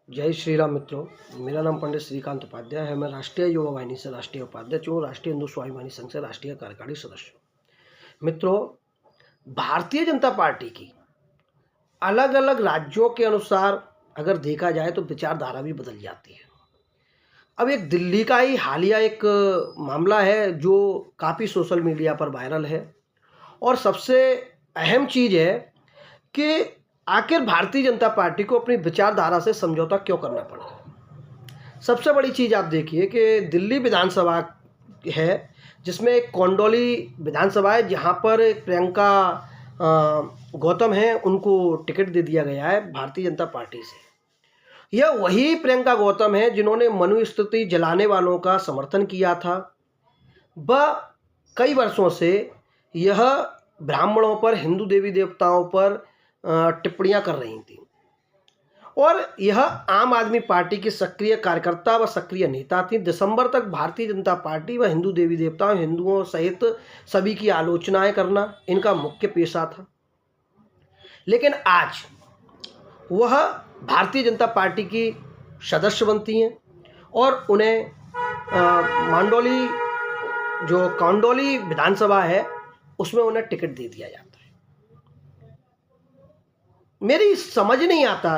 जय श्री राम मित्रों। मेरा नाम पंडित श्रीकांत उपाध्याय है। मैं राष्ट्रीय युवा वाहिनी से राष्ट्रीय उपाध्यक्ष हूँ, राष्ट्रीय हिंदू स्वाभिमानी संघ से राष्ट्रीय कार्यकारी सदस्य हूँ। मित्रों, भारतीय जनता पार्टी की अलग अलग राज्यों के अनुसार अगर देखा जाए तो विचारधारा भी बदल जाती है। अब एक दिल्ली का ही हालिया एक मामला है जो काफ़ी सोशल मीडिया पर वायरल है, और सबसे अहम चीज़ है कि आखिर भारतीय जनता पार्टी को अपनी विचारधारा से समझौता क्यों करना पड़ा। सबसे बड़ी चीज़ आप देखिए कि दिल्ली विधानसभा है, जिसमें एक कोंडोली विधानसभा है, जहां पर प्रियंका गौतम हैं, उनको टिकट दे दिया गया है भारतीय जनता पार्टी से। यह वही प्रियंका गौतम है जिन्होंने मनुस्मृति जलाने वालों का समर्थन किया था। वह कई वर्षों से यह ब्राह्मणों पर, हिंदू देवी देवताओं पर टिप्पणियां कर रही थी, और यह आम आदमी पार्टी की सक्रिय कार्यकर्ता व सक्रिय नेता थी। दिसंबर तक भारतीय जनता पार्टी व हिंदू देवी देवताओं, हिंदुओं सहित सभी की आलोचनाएं करना इनका मुख्य पेशा था। लेकिन आज वह भारतीय जनता पार्टी की सदस्य बनती हैं और उन्हें कोंडोली विधानसभा है, उसमें उन्हें टिकट दे दिया जाता है। मेरी समझ नहीं आता,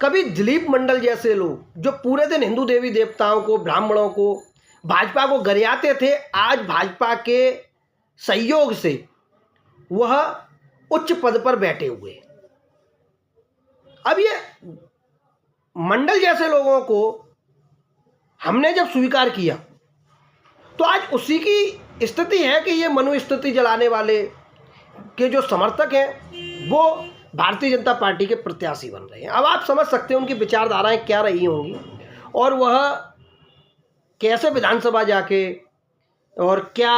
कभी दिलीप मंडल जैसे लोग जो पूरे दिन हिंदू देवी देवताओं को, ब्राह्मणों को, भाजपा को गरियाते थे, आज भाजपा के सहयोग से वह उच्च पद पर बैठे हुए। अब ये मंडल जैसे लोगों को हमने जब स्वीकार किया तो आज उसी की स्थिति है कि ये मनुस्मृति जलाने वाले के जो समर्थक हैं वो भारतीय जनता पार्टी के प्रत्याशी बन रहे हैं। अब आप समझ सकते हैं उनकी विचारधाराएं क्या रही होंगी और वह कैसे विधानसभा जाके और क्या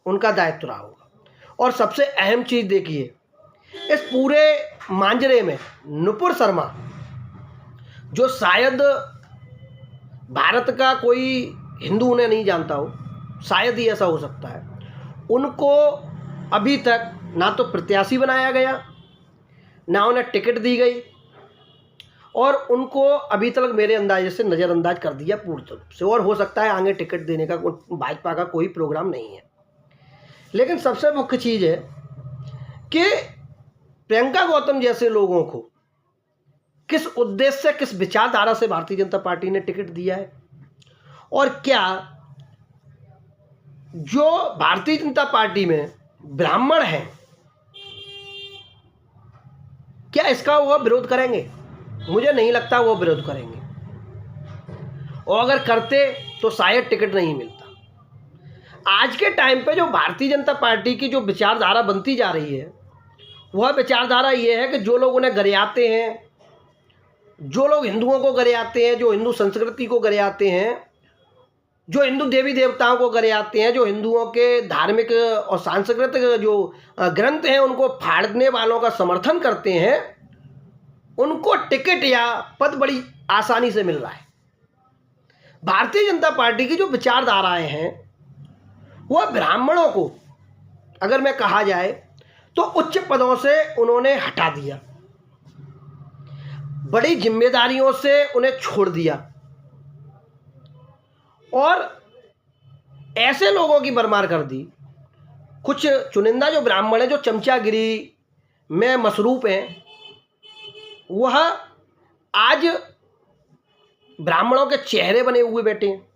उनका दायित्व रहा होगा। और सबसे अहम चीज़ देखिए, इस पूरे मांजरे में नुपुर शर्मा, जो शायद भारत का कोई हिंदू उन्हें नहीं जानता हो, शायद ही ऐसा हो सकता है, उनको अभी तक ना तो प्रत्याशी बनाया गया, ना उन्हें टिकट दी गई, और उनको अभी तक मेरे अंदाजे से नज़रअंदाज कर दिया पूर्ण रूप से। और हो सकता है आगे टिकट देने का भाजपा का कोई प्रोग्राम नहीं है। लेकिन सबसे मुख्य चीज़ है कि प्रियंका गौतम जैसे लोगों को किस उद्देश्य से, किस विचारधारा से भारतीय जनता पार्टी ने टिकट दिया है, और क्या जो भारतीय जनता पार्टी में ब्राह्मण हैं क्या इसका वो विरोध करेंगे? मुझे नहीं लगता वो विरोध करेंगे, और अगर करते तो शायद टिकट नहीं मिलता। आज के टाइम पे जो भारतीय जनता पार्टी की जो विचारधारा बनती जा रही है, वह विचारधारा ये है कि जो लोग उन्हें गरियाते हैं, जो लोग हिंदुओं को गरियाते हैं, जो हिंदू संस्कृति को गरियाते हैं, जो हिंदू देवी देवताओं को गरियाते हैं, जो हिंदुओं के धार्मिक और सांस्कृतिक जो ग्रंथ हैं उनको फाड़ने वालों का समर्थन करते हैं, उनको टिकट या पद बड़ी आसानी से मिल रहा है। भारतीय जनता पार्टी की जो विचारधाराएं हैं वह ब्राह्मणों को, अगर मैं कहा जाए तो उच्च पदों से उन्होंने हटा दिया, बड़ी जिम्मेदारियों से उन्हें छोड़ दिया, और ऐसे लोगों की भरमार कर दी। कुछ चुनिंदा जो ब्राह्मण हैं, जो चमचागिरी में मसरूफ हैं, वह आज ब्राह्मणों के चेहरे बने हुए बैठे हैं,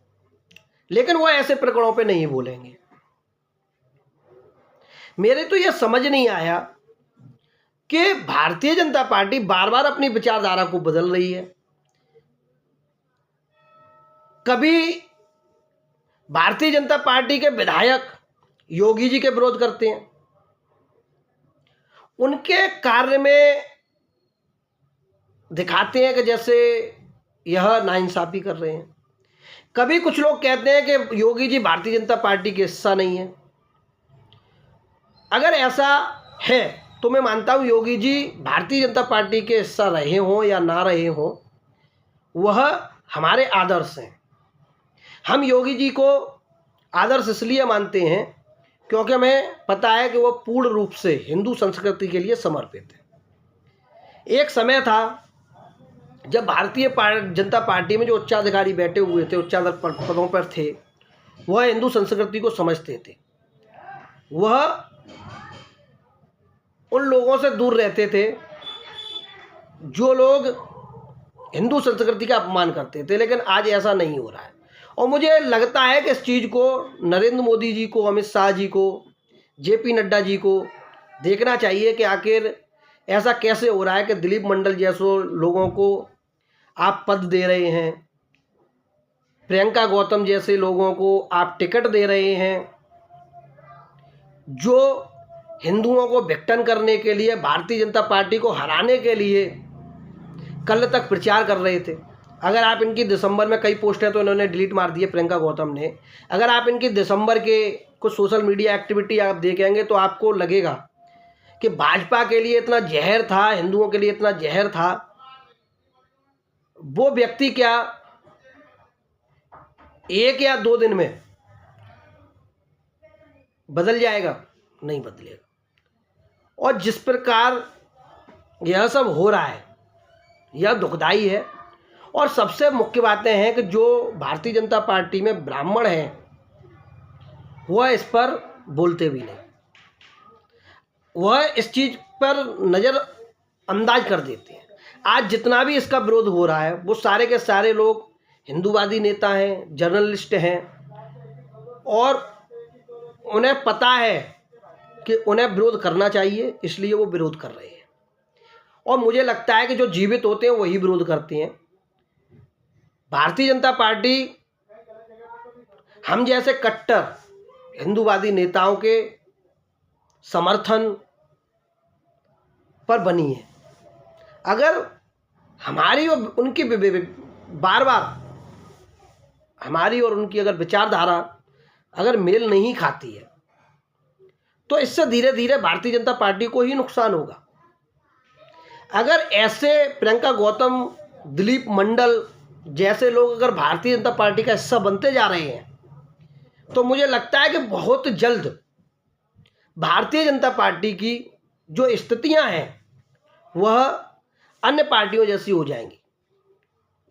लेकिन वह ऐसे प्रकरणों पे नहीं बोलेंगे। मेरे तो यह समझ नहीं आया कि भारतीय जनता पार्टी बार बार अपनी विचारधारा को बदल रही है। कभी भारतीय जनता पार्टी के विधायक योगी जी के विरोध करते हैं, उनके कार्य में दिखाते हैं कि जैसे यह नाइंसाफी कर रहे हैं। कभी कुछ लोग कहते हैं कि योगी जी भारतीय जनता पार्टी के हिस्सा नहीं है। अगर ऐसा है तो मैं मानता हूँ योगी जी भारतीय जनता पार्टी के हिस्सा रहे हों या ना रहे हों, वह हमारे आदर्श हैं। हम योगी जी को आदर्श इसलिए मानते हैं क्योंकि हमें पता है कि वह पूर्ण रूप से हिंदू संस्कृति के लिए समर्पित है। एक समय था जब भारतीय जनता पार्टी में जो उच्चाधिकारी बैठे हुए थे, उच्चाधिकार पदों पर थे, वह हिंदू संस्कृति को समझते थे, वह उन लोगों से दूर रहते थे जो लोग हिंदू संस्कृति का अपमान करते थे। लेकिन आज ऐसा नहीं हो रहा है, और मुझे लगता है कि इस चीज़ को नरेंद्र मोदी जी को, अमित शाह जी को, जेपी नड्डा जी को देखना चाहिए कि आखिर ऐसा कैसे हो रहा है कि दिलीप मंडल जैसे लोगों को आप पद दे रहे हैं, प्रियंका गौतम जैसे लोगों को आप टिकट दे रहे हैं, जो हिंदुओं को विघटन करने के लिए, भारतीय जनता पार्टी को हराने के लिए कल तक प्रचार कर रहे थे। अगर आप इनकी दिसंबर में कई पोस्ट हैं तो इन्होंने डिलीट मार दिए, प्रियंका गौतम ने। अगर आप इनकी दिसंबर के कुछ सोशल मीडिया एक्टिविटी आप देखेंगे तो आपको लगेगा कि भाजपा के लिए इतना जहर था, हिंदुओं के लिए इतना जहर था। वो व्यक्ति क्या 1 या 2 दिन में बदल जाएगा? नहीं बदलेगा। और जिस प्रकार यह सब हो रहा है, यह दुखदाई है। और सबसे मुख्य बातें हैं कि जो भारतीय जनता पार्टी में ब्राह्मण हैं वह इस पर बोलते भी नहीं, वह इस चीज़ पर नज़र अंदाज कर देते हैं। आज जितना भी इसका विरोध हो रहा है वो सारे के सारे लोग हिंदूवादी नेता हैं, जर्नलिस्ट हैं, और उन्हें पता है कि उन्हें विरोध करना चाहिए, इसलिए वो विरोध कर रहे हैं। और मुझे लगता है कि जो जीवित होते हैं वही विरोध करते हैं। भारतीय जनता पार्टी हम जैसे कट्टर हिंदूवादी नेताओं के समर्थन पर बनी है। अगर हमारी और उनकी बार बार हमारी और उनकी अगर विचारधारा अगर मेल नहीं खाती है तो इससे धीरे धीरे भारतीय जनता पार्टी को ही नुकसान होगा। अगर ऐसे प्रियंका गौतम, दिलीप मंडल जैसे लोग अगर भारतीय जनता पार्टी का हिस्सा बनते जा रहे हैं तो मुझे लगता है कि बहुत जल्द भारतीय जनता पार्टी की जो स्थितियां हैं वह अन्य पार्टियों जैसी हो जाएंगी।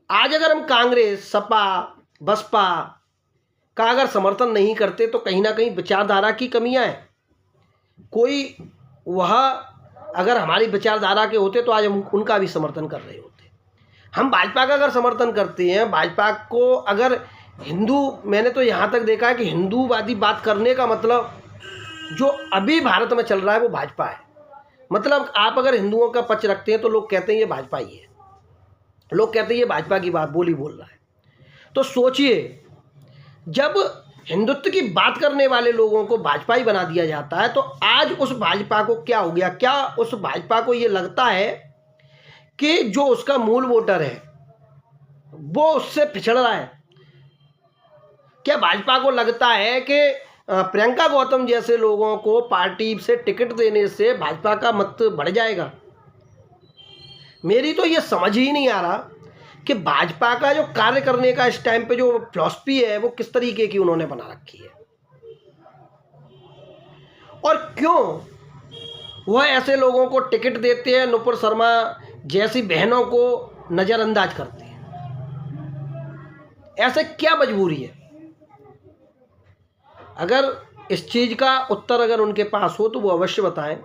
आज अगर हम कांग्रेस, सपा, बसपा का अगर समर्थन नहीं करते तो कहीं ना कहीं विचारधारा की कमियां हैं। कोई वह अगर हमारी विचारधारा के होते तो आज हम उनका भी समर्थन कर रहे होते। हम भाजपा का अगर समर्थन करते हैं, भाजपा को अगर हिंदू, मैंने तो यहाँ तक देखा है कि हिंदूवादी बात करने का मतलब जो अभी भारत में चल रहा है वो भाजपा है। मतलब आप अगर हिंदुओं का पक्ष रखते हैं तो लोग कहते हैं ये भाजपा ही है, लोग कहते हैं ये भाजपा की बात बोल रहा है। तो सोचिए, जब हिंदुत्व की बात करने वाले लोगों को भाजपा ही बना दिया जाता है तो आज उस भाजपा को क्या हो गया? क्या उस भाजपा को ये लगता है कि जो उसका मूल वोटर है वो उससे पिछड़ रहा है? क्या भाजपा को लगता है कि प्रियंका गौतम जैसे लोगों को पार्टी से टिकट देने से भाजपा का मत बढ़ जाएगा? मेरी तो ये समझ ही नहीं आ रहा कि भाजपा का जो कार्य करने का इस टाइम पे जो फिलॉसफी है वो किस तरीके की उन्होंने बना रखी है, और क्यों वह ऐसे लोगों को टिकट देते हैं, नुपुर शर्मा जैसी बहनों को नज़रअंदाज करते हैं। ऐसे क्या मजबूरी है? अगर इस चीज़ का उत्तर अगर उनके पास हो तो वो अवश्य बताएं।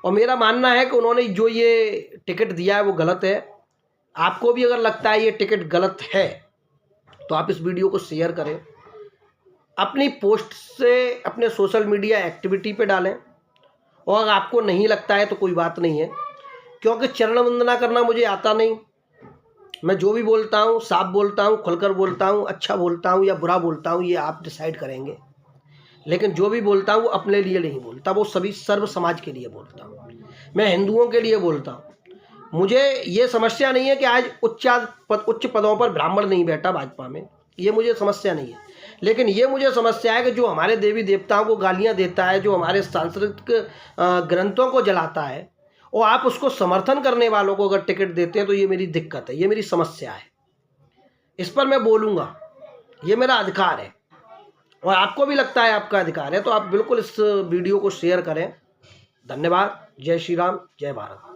और मेरा मानना है कि उन्होंने जो ये टिकट दिया है वो गलत है। आपको भी अगर लगता है ये टिकट गलत है तो आप इस वीडियो को शेयर करें, अपनी पोस्ट से अपने सोशल मीडिया एक्टिविटी पे डालें। और अगर आपको नहीं लगता है तो कोई बात नहीं है, क्योंकि चरण वंदना करना मुझे आता नहीं। मैं जो भी बोलता हूँ साफ बोलता हूँ, खुलकर बोलता हूँ, अच्छा बोलता हूँ या बुरा बोलता हूँ ये आप डिसाइड करेंगे। लेकिन जो भी बोलता हूँ वो अपने लिए नहीं बोलता, वो सभी सर्व समाज के लिए बोलता हूँ। मैं हिंदुओं के लिए बोलता हूँ। मुझे ये समस्या नहीं है कि आज उच्च पदों पर ब्राह्मण नहीं बैठा भाजपा में, ये मुझे समस्या नहीं है। लेकिन ये मुझे समस्या है कि जो हमारे देवी देवताओं को गालियाँ देता है, जो हमारे सांस्कृतिक ग्रंथों को जलाता है, और आप उसको समर्थन करने वालों को अगर टिकट देते हैं तो ये मेरी दिक्कत है, ये मेरी समस्या है। इस पर मैं बोलूँगा, ये मेरा अधिकार है। और आपको भी लगता है आपका अधिकार है तो आप बिल्कुल इस वीडियो को शेयर करें। धन्यवाद। जय श्री राम, जय भारत।